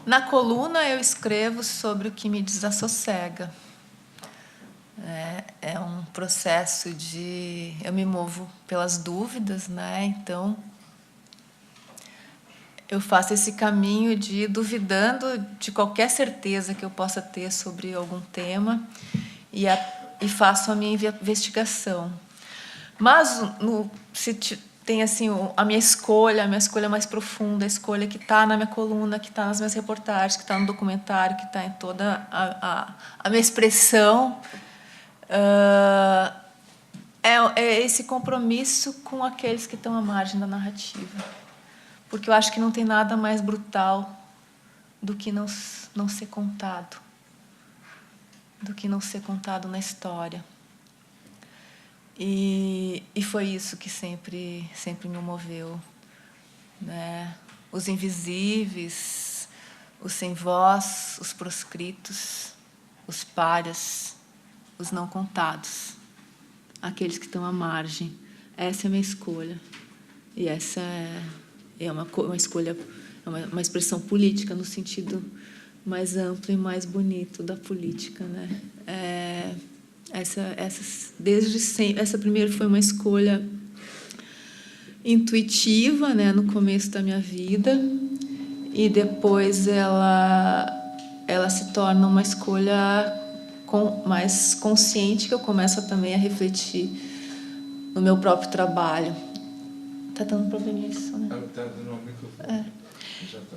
Na coluna eu escrevo sobre o que me desassossega. É um processo de... Eu me movo pelas dúvidas, né? Então, eu faço esse caminho de ir duvidando de qualquer certeza que eu possa ter sobre algum tema e faço a minha investigação. Mas se tem assim a minha escolha mais profunda, a escolha que está na minha coluna, que está nas minhas reportagens, que está no documentário, que está em toda a minha expressão, é esse compromisso com aqueles que estão à margem da narrativa. Porque eu acho que não tem nada mais brutal do que não ser contado, do que não ser contado na história. E foi isso que sempre me moveu, né? Os invisíveis, os sem voz, os proscritos, os párias, os não contados, aqueles que estão à margem. Essa é a minha escolha. E essa é uma escolha, uma expressão política no sentido mais amplo e mais bonito da política, né? Desde sempre, essa primeira foi uma escolha intuitiva, né, no começo da minha vida, e depois ela se torna uma escolha mais consciente, que eu começo também a refletir no meu próprio trabalho. Tá dando problema isso, né? Tá no microfone. Já tá.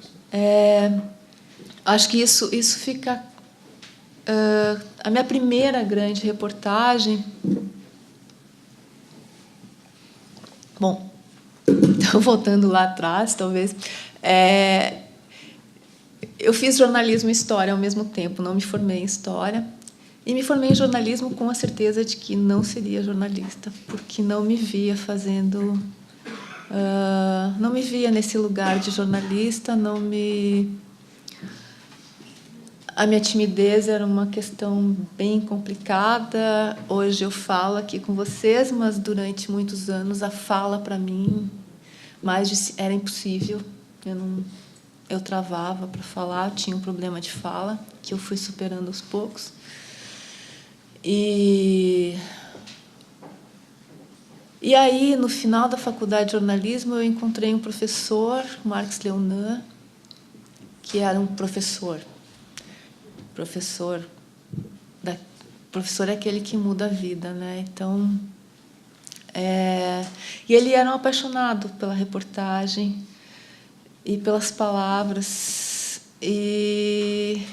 Acho que isso fica... a minha primeira grande reportagem... Bom, então, voltando lá atrás, talvez... eu fiz jornalismo e história ao mesmo tempo, não me formei em história. E me formei em jornalismo com a certeza de que não seria jornalista, porque não me via fazendo... não me via nesse lugar de jornalista, A minha timidez era uma questão bem complicada. Hoje eu falo aqui com vocês, mas durante muitos anos a fala, para mim, era impossível. Eu travava para falar, tinha um problema de fala, que eu fui superando aos poucos. E aí, no final da faculdade de jornalismo, eu encontrei um professor, Marx Leonan, que era um professor. Professor é aquele que muda a vida, né? Então, e ele era um apaixonado pela reportagem e pelas palavras. E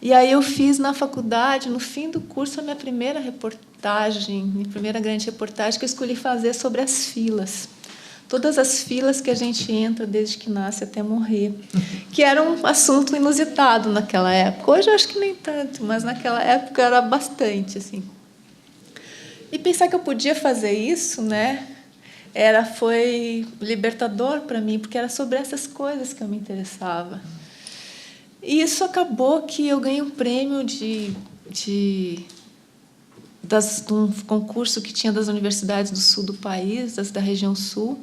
aí eu fiz na faculdade, no fim do curso, a minha primeira grande reportagem, que eu escolhi fazer sobre as filas. Todas as filas que a gente entra desde que nasce até morrer, que era um assunto inusitado naquela época. Hoje eu acho que nem tanto, mas naquela época era bastante, assim. E pensar que eu podia fazer isso, né, foi libertador para mim, porque era sobre essas coisas que eu me interessava. E isso acabou que eu ganhei um prêmio de um concurso que tinha das universidades do sul do país, da região sul.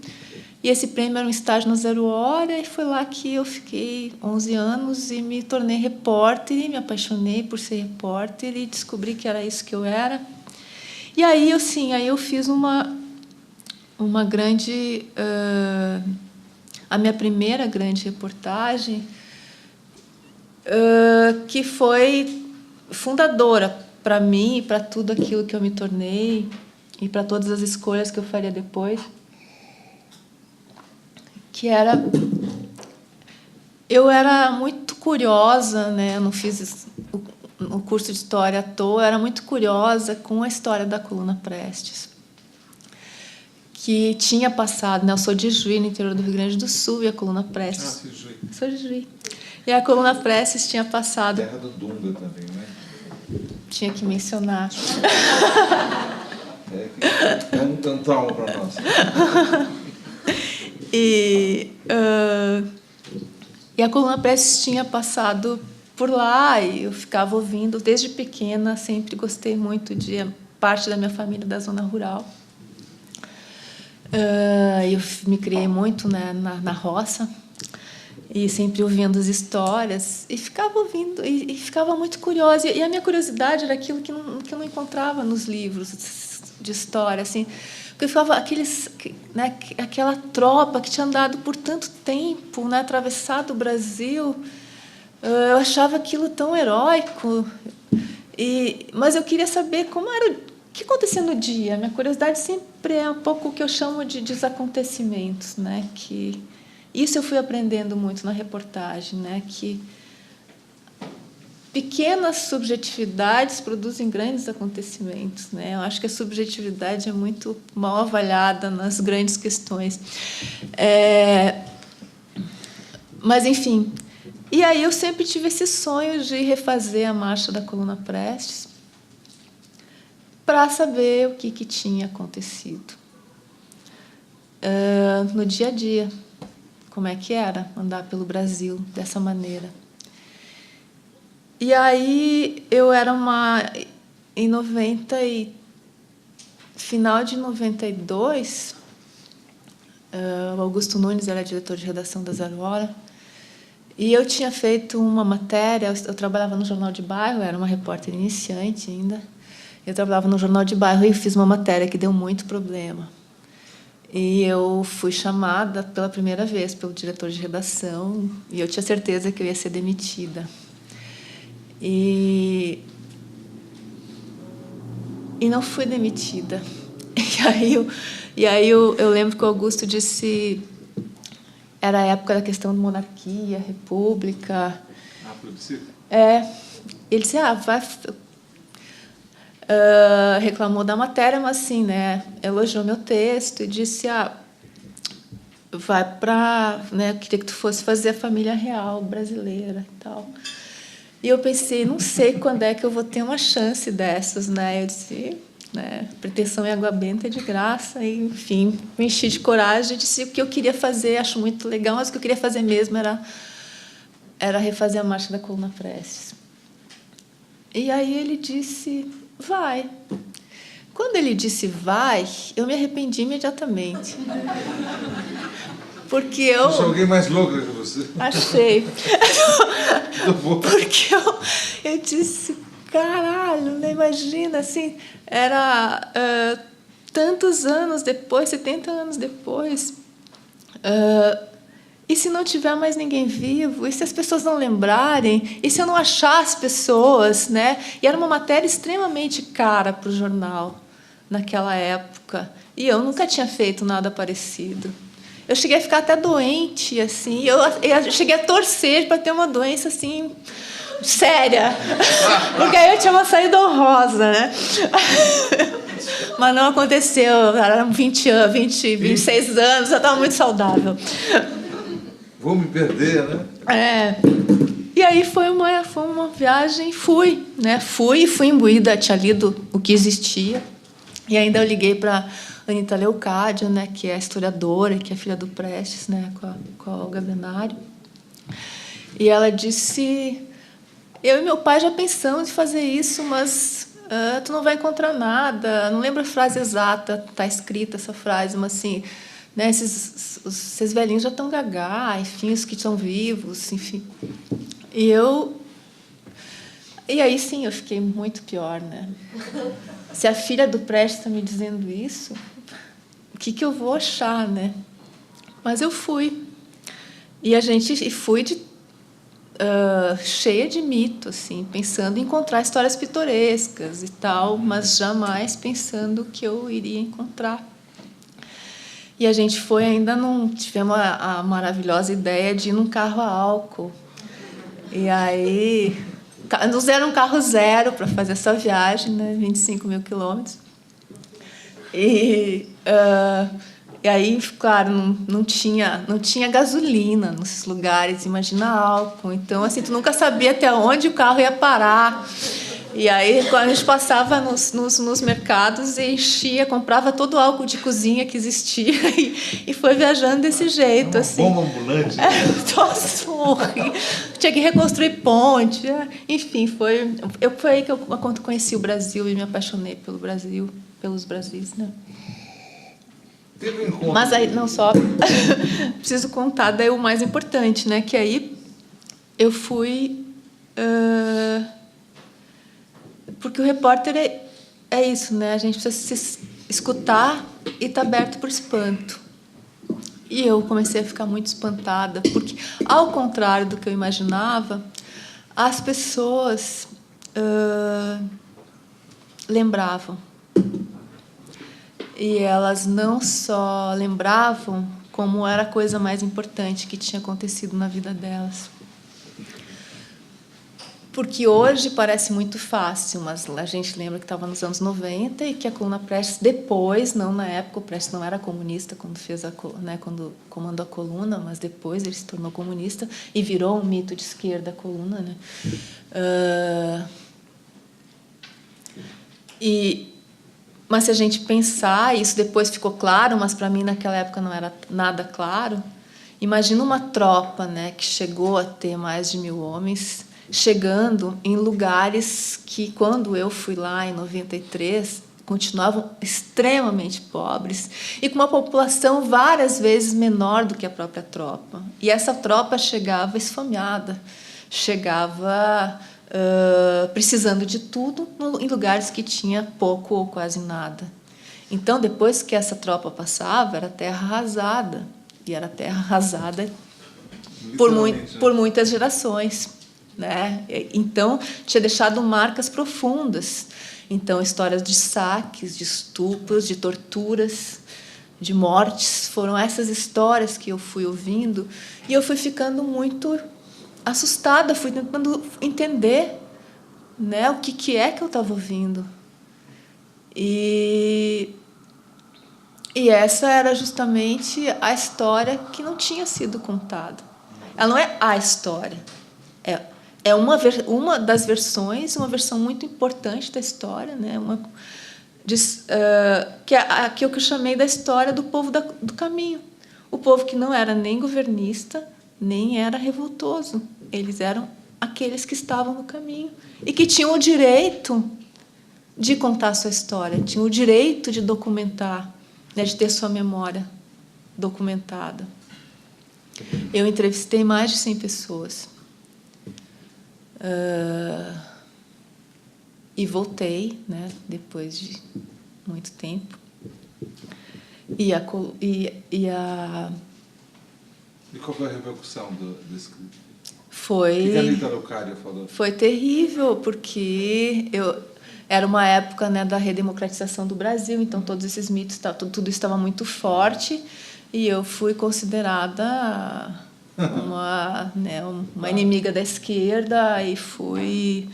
E esse prêmio era um estágio na Zero Hora, e foi lá que eu fiquei 11 anos e me tornei repórter, e me apaixonei por ser repórter e descobri que era isso que eu era. E aí, eu fiz uma grande... a minha primeira grande reportagem, que foi fundadora para mim e para tudo aquilo que eu me tornei e para todas as escolhas que eu faria depois, que era... Eu era muito curiosa, né? Eu não fiz o curso de História à toa, eu era muito curiosa com a história da Coluna Prestes, que tinha passado... né? Eu sou de Juí, no interior do Rio Grande do Sul, e a Coluna Prestes... sim, Juí. Sou de Juí. E a Coluna Prestes tinha passado... Terra do Dunga também, né? Tinha que mencionar. É um trauma para nós. E a Coluna Prestes tinha passado por lá, e eu ficava ouvindo desde pequena, sempre gostei muito de parte da minha família da zona rural. Eu me criei muito, né, na roça. e sempre ouvindo as histórias, e ficava ouvindo, e ficava muito curiosa. E a minha curiosidade era aquilo que eu não encontrava nos livros de história, assim, porque eu ficava né, aquela tropa que tinha andado por tanto tempo, né, atravessado o Brasil, eu achava aquilo tão heróico, mas eu queria saber como era, o que acontecia no dia. Minha curiosidade sempre é um pouco o que eu chamo de desacontecimentos, né, que isso eu fui aprendendo muito na reportagem, né, que pequenas subjetividades produzem grandes acontecimentos, né? Eu acho que a subjetividade é muito mal avaliada nas grandes questões. Mas, enfim. E aí eu sempre tive esse sonho de refazer a Marcha da Coluna Prestes para saber o que tinha acontecido no dia a dia. Como é que era andar pelo Brasil dessa maneira. E aí eu era em final de 92, o Augusto Nunes era diretor de redação da Zero Hora, e eu tinha feito uma matéria, eu trabalhava no Jornal de Bairro, eu era uma repórter iniciante ainda, eu trabalhava no Jornal de Bairro e fiz uma matéria que deu muito problema. E eu fui chamada pela primeira vez pelo diretor de redação, e eu tinha certeza que eu ia ser demitida. E não fui demitida. E aí eu lembro que o Augusto disse... Era a época da questão de monarquia, república. Plebiscito? Ele disse, reclamou da matéria, mas assim, né, elogiou meu texto e disse, vai para... Né, eu queria que tu fosse fazer a família real brasileira e tal. E eu pensei, não sei quando é que eu vou ter uma chance dessas, né? Eu disse, né, pretensão em água benta é de graça. E, enfim, me enchi de coragem, disse o que eu queria fazer, acho muito legal, mas o que eu queria fazer mesmo era refazer a Marcha da Coluna Prestes. E aí ele disse, vai. Quando ele disse vai, eu me arrependi imediatamente. Porque eu... Você é alguém mais louca que você. Achei. Porque eu disse, caralho, né? Imagina, assim, era tantos anos depois, 70 anos depois, e se não tiver mais ninguém vivo? E se as pessoas não lembrarem? E se eu não achar as pessoas? Né? E era uma matéria extremamente cara para o jornal naquela época. E eu nunca tinha feito nada parecido. Eu cheguei a ficar até doente, assim. Eu cheguei a torcer para ter uma doença assim séria, porque aí eu tinha uma saída honrosa, né? Mas não aconteceu. Eram 26 anos, eu estava muito saudável. Vou me perder, né? E aí foi uma viagem, fui imbuída, tinha lido o que existia, e ainda eu liguei para Anita Leocádio, né, que é a historiadora, que é filha do Prestes, né, com a Olga Benário. E ela disse, eu e meu pai já pensamos em fazer isso, mas tu não vai encontrar nada. Não lembro a frase exata, está escrita essa frase, mas assim, né, esses velhinhos já estão gagá, enfim, os que estão vivos, enfim. E aí sim eu fiquei muito pior, né? Se a filha do Prestes está me dizendo isso, o que eu vou achar, né? Mas eu fui. E fui cheia de mito, assim, pensando em encontrar histórias pitorescas e tal, mas jamais pensando que eu iria encontrar. E a gente foi, ainda não tivemos a maravilhosa ideia de ir num carro a álcool. E aí nos deram um carro zero para fazer essa viagem, né, 25 mil quilômetros. E aí, claro, não tinha gasolina nesses lugares, imagina álcool. Então, assim, tu nunca sabia até onde o carro ia parar. E aí, quando a gente passava nos mercados e enchia, comprava todo o álcool de cozinha que existia e foi viajando desse jeito. Assim. Bomba ambulante. Nossa, horrível. Tinha que reconstruir ponte. Enfim, foi aí que eu conheci o Brasil e me apaixonei pelo Brasil, pelos Brasis, né? Teve um encontro. Mas aí, não só... preciso contar daí o mais importante, né? Que aí eu fui... porque o repórter é isso, né? A gente precisa se escutar e estar aberto para o espanto. E eu comecei a ficar muito espantada, porque, ao contrário do que eu imaginava, as pessoas lembravam. E elas não só lembravam, como era a coisa mais importante que tinha acontecido na vida delas. Porque hoje parece muito fácil, mas a gente lembra que estava nos anos 90 e que a Coluna Prestes, depois, não na época, o Prestes não era comunista quando fez quando comandou a Coluna, mas depois ele se tornou comunista e virou um mito de esquerda a Coluna, né? Mas se a gente pensar, isso depois ficou claro, mas para mim naquela época não era nada claro. Imagina uma tropa, né, que chegou a ter mais de 1000 homens, chegando em lugares que, quando eu fui lá em 93, continuavam extremamente pobres e com uma população várias vezes menor do que a própria tropa. E essa tropa chegava esfomeada, chegava precisando de tudo em lugares que tinha pouco ou quase nada. Então, depois que essa tropa passava, era terra arrasada. E era terra arrasada por muitas gerações, né? Então, tinha deixado marcas profundas. Então, histórias de saques, de estupros, de torturas, de mortes, foram essas histórias que eu fui ouvindo e eu fui ficando muito assustada, fui tentando entender, né, o que é que eu estava ouvindo. E essa era justamente a história que não tinha sido contada. Ela não é a história, é uma das versões, uma versão muito importante da história, né? Que é aquilo que eu chamei da história do povo do caminho. O povo que não era nem governista, nem era revoltoso. Eles eram aqueles que estavam no caminho e que tinham o direito de contar a sua história, tinham o direito de documentar, né, de ter sua memória documentada. Eu entrevistei mais de 100 pessoas. E voltei, né, depois de muito tempo. E qual foi a repercussão desse... Foi... O que a Anita Araucária falou? Foi terrível, porque era uma época, né, da redemocratização do Brasil, então todos esses mitos, tudo estava muito forte, e eu fui considerada uma inimiga da esquerda, e fui...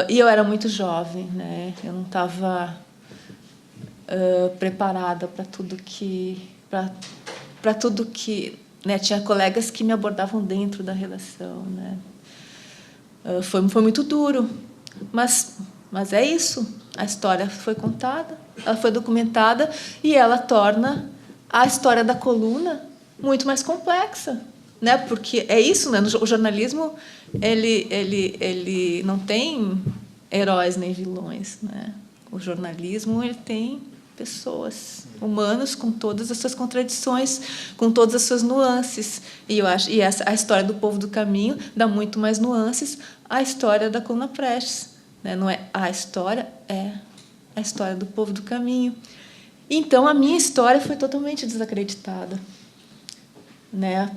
e eu era muito jovem, né? Eu não estava preparada para tudo que... para tudo que... né? Tinha colegas que me abordavam dentro da redação, né? Foi muito duro, mas é isso. A história foi contada, ela foi documentada e ela torna a história da coluna muito mais complexa, né? Porque é isso, né? O jornalismo ele não tem heróis nem vilões, né? O jornalismo ele tem pessoas, humanos, com todas as suas contradições, com todas as suas nuances. E eu acho, a história do povo do caminho dá muito mais nuances à história da Coluna Prestes, né? Não é a história, é a história do povo do caminho. Então, a minha história foi totalmente desacreditada, né?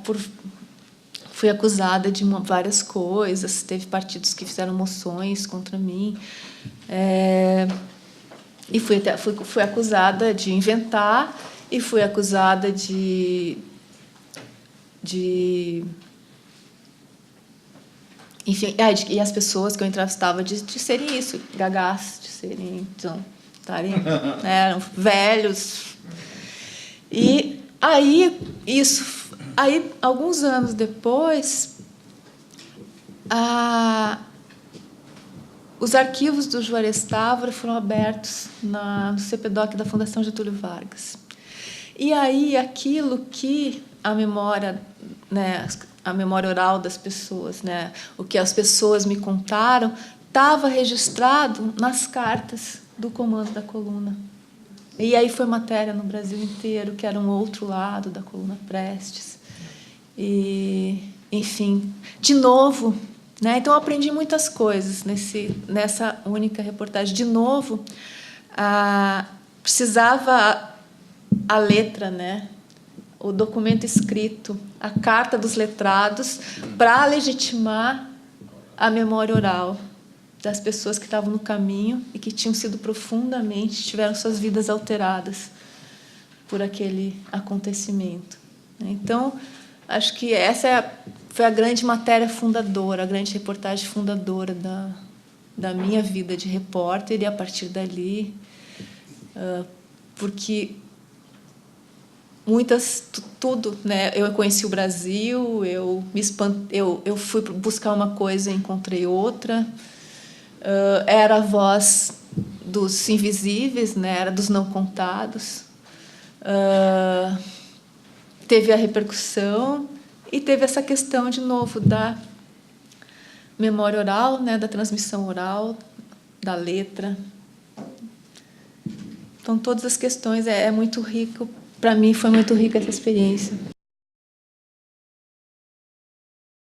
Fui acusada de várias coisas, teve partidos que fizeram moções contra mim, e fui acusada de inventar, e fui acusada de enfim, e as pessoas que eu entrevistava de serem isso, gagás, de serem, eram velhos. E aí, alguns anos depois, os arquivos do Juarez Távora foram abertos no CPDOC da Fundação Getúlio Vargas. E aí, aquilo que a memória, né, a memória oral das pessoas, né, o que as pessoas me contaram, estava registrado nas cartas do comando da coluna. E aí foi matéria no Brasil inteiro, que era um outro lado da coluna Prestes. E, enfim, de novo, né? Então eu aprendi muitas coisas nessa única reportagem. De novo, precisava a letra, né? O documento escrito, a carta dos letrados, para legitimar a memória oral das pessoas que estavam no caminho e que tinham sido tiveram suas vidas alteradas por aquele acontecimento. Então, acho que essa foi a grande matéria fundadora, a grande reportagem fundadora da minha vida de repórter, e a partir dali, porque tudo, né? Eu conheci o Brasil, eu fui buscar uma coisa e encontrei outra. Era a voz dos invisíveis, né? Era dos não contados. Teve a repercussão e teve essa questão, de novo, da memória oral, né? Da transmissão oral, da letra. Então, todas as questões, é muito rico. Para mim, foi muito rica essa experiência.